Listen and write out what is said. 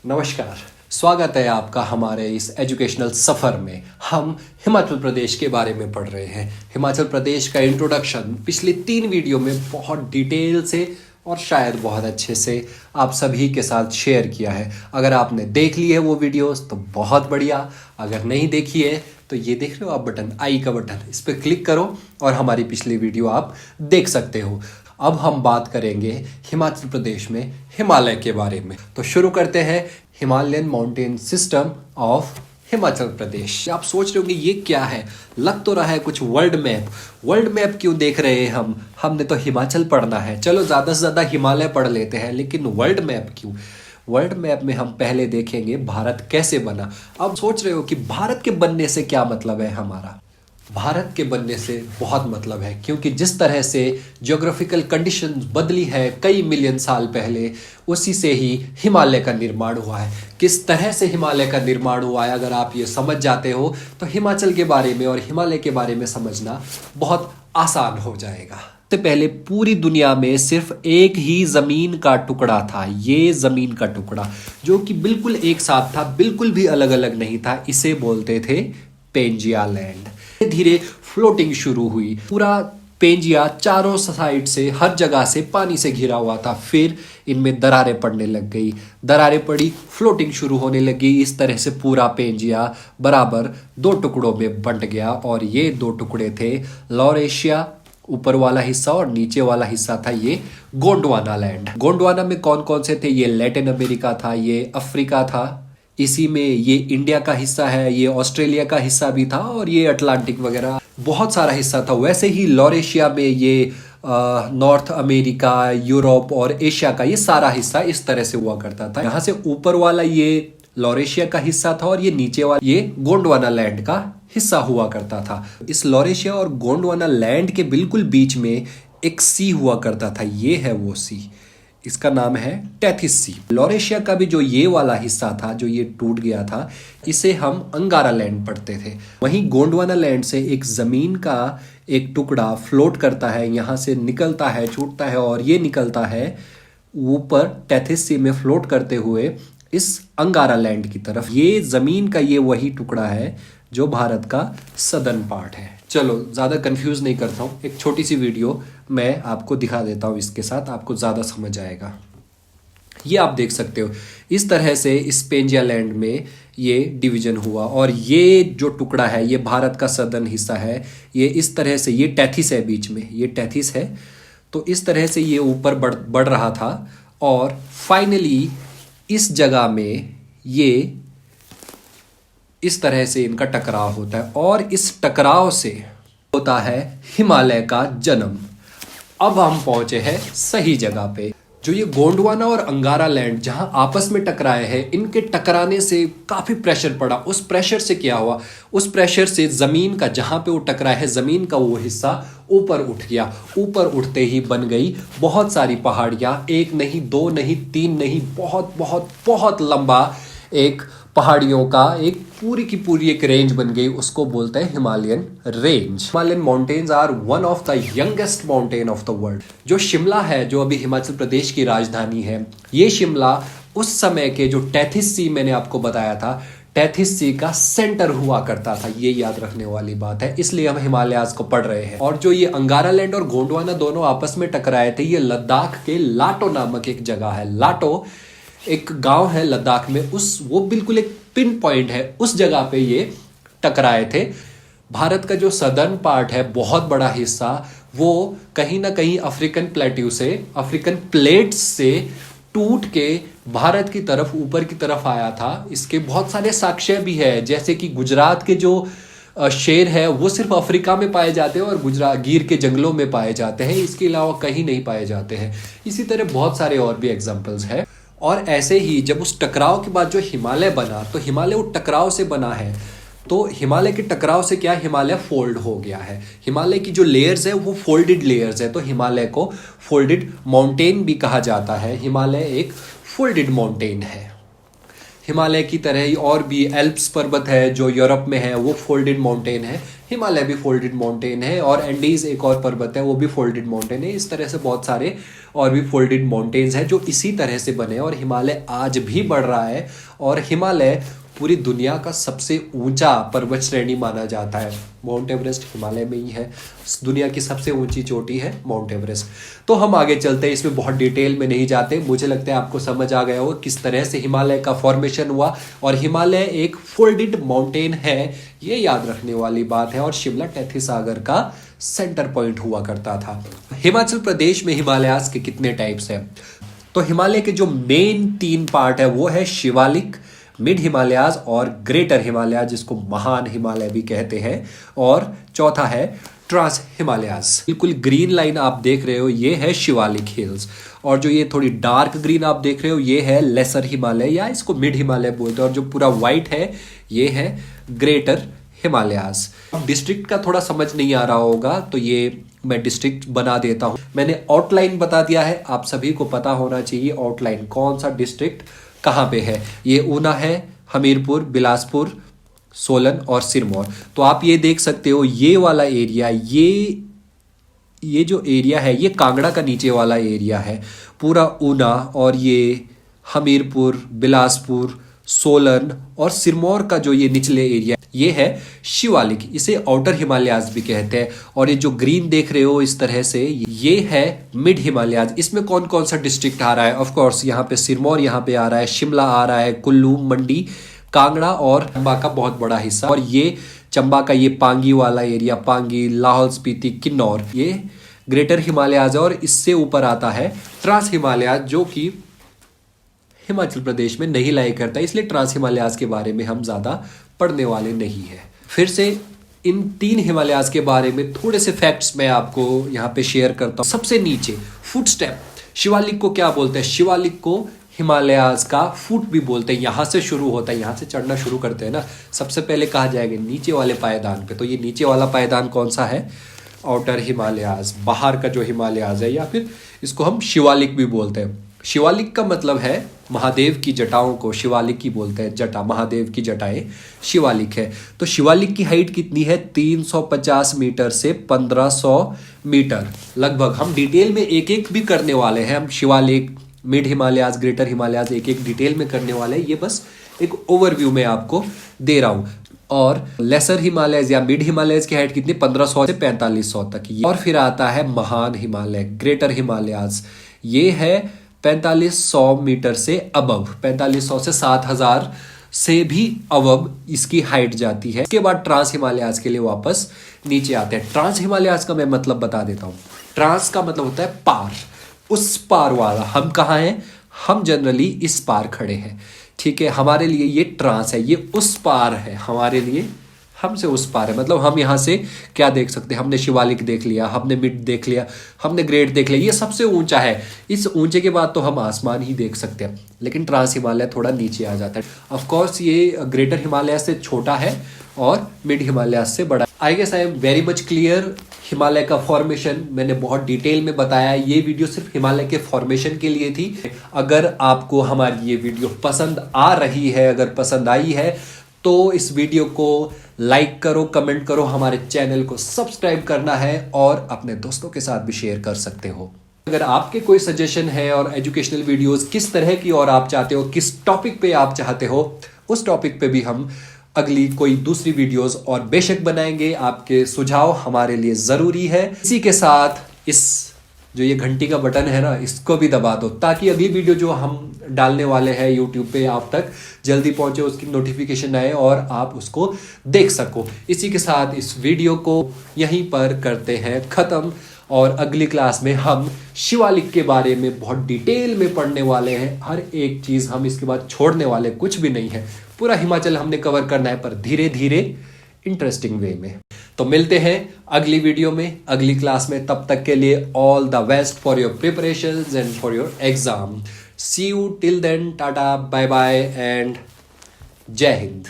नमस्कार, स्वागत है आपका हमारे इस एजुकेशनल सफ़र में। हम हिमाचल प्रदेश के बारे में पढ़ रहे हैं। हिमाचल प्रदेश का इंट्रोडक्शन पिछले 3 वीडियो में बहुत डिटेल से और शायद बहुत अच्छे से आप सभी के साथ शेयर किया है। अगर आपने देख ली है वो वीडियोस तो बहुत बढ़िया, अगर नहीं देखी है तो ये देख रहे हो आप बटन, आई का बटन, इस पर क्लिक करो और हमारी पिछली वीडियो आप देख सकते हो। अब हम बात करेंगे हिमाचल प्रदेश में हिमालय के बारे में। तो शुरू करते हैं Himalayan mountain system of Himachal Pradesh. आप सोच रहे होंगे ये क्या है, लग तो रहा है कुछ वर्ल्ड मैप क्यों देख रहे हैं हमने तो हिमाचल पढ़ना है। चलो ज़्यादा से ज़्यादा हिमालय पढ़ लेते हैं, लेकिन वर्ल्ड मैप क्यों? वर्ल्ड मैप में हम पहले देखेंगे भारत कैसे बना। अब सोच रहे हो कि भारत के बनने से क्या मतलब है हमारा? भारत के बनने से बहुत मतलब है, क्योंकि जिस तरह से ज्योग्राफिकल कंडीशंस बदली है कई मिलियन साल पहले, उसी से ही हिमालय का निर्माण हुआ है। किस तरह से हिमालय का निर्माण हुआ है अगर आप ये समझ जाते हो तो हिमाचल के बारे में और हिमालय के बारे में समझना बहुत आसान हो जाएगा। सबसे पहले पूरी दुनिया में सिर्फ एक ही जमीन का टुकड़ा था। ये जमीन का टुकड़ा जो कि बिल्कुल एक साथ था, बिल्कुल भी अलग अलग नहीं था, इसे बोलते थे पेंजिया लैंड। धीरे धीरे फ्लोटिंग शुरू हुई। पूरा पेंजिया चारों साइड से, हर जगह से पानी से घिरा हुआ था। फिर इनमें दरारें पड़ने लग गई, दरारें पड़ी, फ्लोटिंग शुरू होने लगी। इस तरह से पूरा पेंजिया बराबर 2 टुकड़ों में बंट गया और ये 2 टुकड़े थे लॉरेशिया, ऊपर वाला हिस्सा, और नीचे वाला हिस्सा था ये गोंडवाना लैंड। गोंडवाना में कौन कौन से थे? ये लैटिन अमेरिका था, ये अफ्रीका था, इसी में ये इंडिया का हिस्सा है, ये ऑस्ट्रेलिया का हिस्सा भी था, और ये अटलांटिक वगैरह बहुत सारा हिस्सा था। वैसे ही लॉरेशिया में ये नॉर्थ अमेरिका, यूरोप और एशिया का ये सारा हिस्सा इस तरह से हुआ करता था। यहाँ से ऊपर वाला ये लॉरेशिया का हिस्सा था और ये नीचे वाला ये गोंडवाना लैंड का हिस्सा हुआ करता था। इस लॉरेशिया और गोंडवाना लैंड के बिल्कुल बीच में एक सी हुआ करता था, ये है वो सी, इसका नाम है टेथिस सी। लॉरेशिया का भी जो ये वाला हिस्सा था, जो ये टूट गया था, इसे हम अंगारा लैंड पढ़ते थे। वहीं गोंडवाना लैंड से एक जमीन का एक टुकड़ा फ्लोट करता है, यहाँ से निकलता है, छूटता है और ये निकलता है ऊपर टेथिस सी में फ्लोट करते हुए इस अंगारा लैंड की तरफ। ये जमीन का ये वही टुकड़ा है जो भारत का सदर्न पार्ट है। चलो ज़्यादा कंफ्यूज नहीं करता हूँ, एक छोटी सी वीडियो मैं आपको दिखा देता हूँ, इसके साथ आपको ज़्यादा समझ आएगा। ये आप देख सकते हो इस तरह से इस पेंजिया लैंड में ये डिवीजन हुआ और ये जो टुकड़ा है ये भारत का सदर्न हिस्सा है। ये इस तरह से, ये टेथिस है, बीच में ये टेथिस है, तो इस तरह से ये ऊपर बढ़ रहा था और फाइनली इस जगह में ये इस तरह से इनका टकराव होता है और इस टकराव से होता है हिमालय का जन्म। अब हम पहुंचे हैं सही जगह पे। जो ये गोंडवाना और अंगारा लैंड जहां आपस में टकराए हैं, इनके टकराने से काफी प्रेशर पड़ा। उस प्रेशर से क्या हुआ? उस प्रेशर से जमीन का, जहां पे वो टकराए है, जमीन का वो हिस्सा ऊपर उठ गया। ऊपर उठते ही बन गई बहुत सारी पहाड़ियां, 1 नहीं, 2 नहीं, 3 नहीं, बहुत बहुत बहुत लंबा एक पहाड़ियों का एक पूरी की पूरी एक रेंज बन गई। उसको बोलते हैं Himalayan range. Himalayan mountains are one of the youngest mountain of the world. जो शिमला है, जो अभी हिमाचल प्रदेश की राजधानी है, ये शिमला उस समय के जो टेथिस सी मैंने आपको बताया था, टेथिस सी का सेंटर हुआ करता था। ये याद रखने वाली बात है, इसलिए हम हिमालयाज को पढ़ रहे हैं। और जो ये अंगारा लैंड और गोंडवाना दोनों आपस में टकराए थे, ये लद्दाख के लाटो नामक एक जगह है। लाटो एक गांव है लद्दाख में, वो बिल्कुल एक पिन पॉइंट है, उस जगह पे ये टकराए थे। भारत का जो सदर्न पार्ट है, बहुत बड़ा हिस्सा, वो कहीं ना कहीं अफ्रीकन प्लेट्यू से, अफ्रीकन प्लेट्स से टूट के भारत की तरफ, ऊपर की तरफ आया था। इसके बहुत सारे साक्ष्य भी है, जैसे कि गुजरात के जो शेर है वो सिर्फ अफ्रीका में पाए जाते हैं और गुजरात गिर के जंगलों में पाए जाते हैं, इसके अलावा कहीं नहीं पाए जाते हैं। इसी तरह बहुत सारे और भी एग्जाम्पल्स हैं। और ऐसे ही जब उस टकराव के बाद जो हिमालय बना, तो हिमालय वो टकराव से बना है। तो हिमालय के टकराव से क्या, हिमालय फोल्ड हो गया है। हिमालय की जो लेयर्स है वो फोल्डेड लेयर्स है, तो हिमालय को फोल्डेड माउंटेन भी कहा जाता है। हिमालय एक फोल्डेड माउंटेन है। हिमालय की तरह ही और भी एल्प्स पर्वत है जो यूरोप में है, वो फोल्डेड माउंटेन है। हिमालय भी फोल्डेड माउंटेन है, और एंडीज एक और पर्वत है वो भी फोल्डेड माउंटेन है। इस तरह से बहुत सारे और भी फोल्डेड माउंटेन्स हैं जो इसी तरह से बने हैं, और हिमालय आज भी बढ़ रहा है। और हिमालय पूरी दुनिया का सबसे ऊंचा पर्वत श्रेणी माना जाता है। माउंट एवरेस्ट हिमालय में ही है, दुनिया की सबसे ऊंची चोटी है माउंट एवरेस्ट। तो हम आगे चलते हैं, इसमें बहुत डिटेल में नहीं जाते। मुझे लगता है आपको समझ आ गया होगा किस तरह से हिमालय का फॉर्मेशन हुआ, और हिमालय एक फोल्डेड माउंटेन है, ये याद रखने वाली बात है। और शिमला टैथी सागर का सेंटर पॉइंट हुआ करता था। हिमाचल प्रदेश में हिमालयास के कितने टाइप्स हैं? तो हिमालय के जो मेन 3 पार्ट है वो है शिवालिक, मिड हिमालयाज और ग्रेटर हिमालय, जिसको महान हिमालय भी कहते हैं, और चौथा है ट्रांस हिमालयाज। बिल्कुल ग्रीन लाइन आप देख रहे हो ये है शिवालिक हिल्स, और जो ये थोड़ी डार्क ग्रीन आप देख रहे हो ये है लेसर हिमालय, या इसको मिड हिमालय बोलते हैं, और जो पूरा व्हाइट है ये है ग्रेटर हिमालयाज। डिस्ट्रिक्ट का थोड़ा समझ नहीं आ रहा होगा तो ये मैं डिस्ट्रिक्ट बना देता हूं। मैंने आउटलाइन बता दिया है, आप सभी को पता होना चाहिए आउटलाइन कौन सा डिस्ट्रिक्ट कहाँ पे है। ये ऊना है, हमीरपुर, बिलासपुर, सोलन और सिरमौर। तो आप ये देख सकते हो ये वाला एरिया, ये जो एरिया है ये कांगड़ा का नीचे वाला एरिया है। पूरा ऊना और ये हमीरपुर, बिलासपुर, सोलन और सिरमौर का जो ये निचले एरिया ये है शिवालिक, इसे आउटर हिमालयाज भी कहते हैं। और ये जो ग्रीन देख रहे हो इस तरह से ये है मिड हिमालयाज। इसमें कौन कौन सा डिस्ट्रिक्ट आ रहा है? ऑफ कोर्स यहाँ पे सिरमौर यहाँ पे आ रहा है, शिमला आ रहा है, कुल्लू, मंडी, कांगड़ा और चंबा का बहुत बड़ा हिस्सा। और ये चंबा का ये पांगी वाला एरिया, पांगी, लाहौल स्पीति, किन्नौर, ये ग्रेटर हिमालयाज है। और इससे ऊपर आता है ट्रांस हिमालयाज, जो कि हिमाचल प्रदेश में नहीं लाया करता, इसलिए ट्रांस हिमालयाज के बारे में हम ज्यादा पढ़ने वाले नहीं है। फिर से इन 3 हिमालयाज के बारे में थोड़े से फैक्ट्स मैं आपको यहाँ पे शेयर करता हूँ। सबसे नीचे फुटस्टेप, शिवालिक को क्या बोलते हैं? शिवालिक को हिमालयाज का फुट भी बोलते हैं। यहाँ से शुरू होता है, यहाँ से चढ़ना शुरू करते हैं ना, सबसे पहले कहा जाएगा नीचे वाले पायदान पे। तो ये नीचे वाला पायदान कौन सा है? आउटर हिमालयाज, बाहर का जो हिमालयाज है, या फिर इसको हम शिवालिक भी बोलते हैं। शिवालिक का मतलब है महादेव की जटाओं को शिवालिक ही बोलते हैं, जटा, महादेव की जटाएं शिवालिक है। तो शिवालिक की हाइट कितनी है? 350 मीटर से 1500 मीटर लगभग। हम डिटेल में एक एक भी करने वाले हैं, हम शिवालिक, मिड हिमालयाज, ग्रेटर हिमालयाज एक एक डिटेल में करने वाले हैं। ये बस एक ओवरव्यू में आपको दे रहा हूं। और लेसर हिमालयज या मिड हिमालयज की हाइट कितनी? 1500 से 4500 तक। और फिर आता है महान हिमालय, ग्रेटर हिमालयाज, ये है 4500 मीटर से अबव, 4500 से 7000 से भी अबव इसकी हाइट जाती है। इसके बाद ट्रांस हिमालयाज के लिए वापस नीचे आते हैं। ट्रांस हिमालयाज का मैं मतलब बता देता हूं। ट्रांस का मतलब होता है पार, उस पार वाला। हम कहाँ हैं? हम जनरली इस पार खड़े हैं, ठीक है। हमारे लिए ये ट्रांस है, ये उस पार है, हमारे लिए हमसे उस पार है। मतलब हम यहाँ से क्या देख सकते हैं? हमने शिवालिक देख लिया, हमने मिड देख लिया, हमने ग्रेट देख लिया, ये सबसे ऊंचा है। इस ऊंचे के बाद तो हम आसमान ही देख सकते हैं। लेकिन ट्रांस हिमालय थोड़ा नीचे आ जाता है। ऑफ कोर्स ये ग्रेटर हिमालय से छोटा है और मिड हिमालय से बड़ा। I guess I am very much clear. Himalaya का फॉर्मेशन मैंने बहुत डिटेल में बताया। ये वीडियो सिर्फ हिमालय के फॉर्मेशन के लिए थी। अगर आपको हमारी ये वीडियो पसंद आ रही है, अगर पसंद आई है, तो इस वीडियो को लाइक करो, कमेंट करो, हमारे चैनल को सब्सक्राइब करना है और अपने दोस्तों के साथ भी शेयर कर सकते हो। अगर आपके कोई सजेशन है और एजुकेशनल वीडियोस किस तरह की और आप चाहते हो, किस टॉपिक पे आप चाहते हो, उस टॉपिक पे भी हम अगली कोई दूसरी वीडियोस और बेशक बनाएंगे। आपके सुझाव हमारे लिए जरूरी है। इसी के साथ इस जो ये घंटी का बटन है ना, इसको भी दबा दो ताकि अगली वीडियो जो हम डालने वाले हैं यूट्यूब पे आप तक जल्दी पहुंचे, उसकी नोटिफिकेशन आए और आप उसको देख सको। इसी के साथ इस वीडियो को यहीं पर करते हैं खत्म, और अगली क्लास में हम शिवालिक के बारे में बहुत डिटेल में पढ़ने वाले हैं। हर एक चीज हम इसके बाद छोड़ने वाले कुछ भी नहीं है। पूरा हिमाचल हमने कवर करना है, पर धीरे धीरे इंटरेस्टिंग वे में। तो मिलते हैं अगली वीडियो में, अगली क्लास में। तब तक के लिए all the best for your preparations and for your exam. See you till then, tata, bye bye and जय हिंद।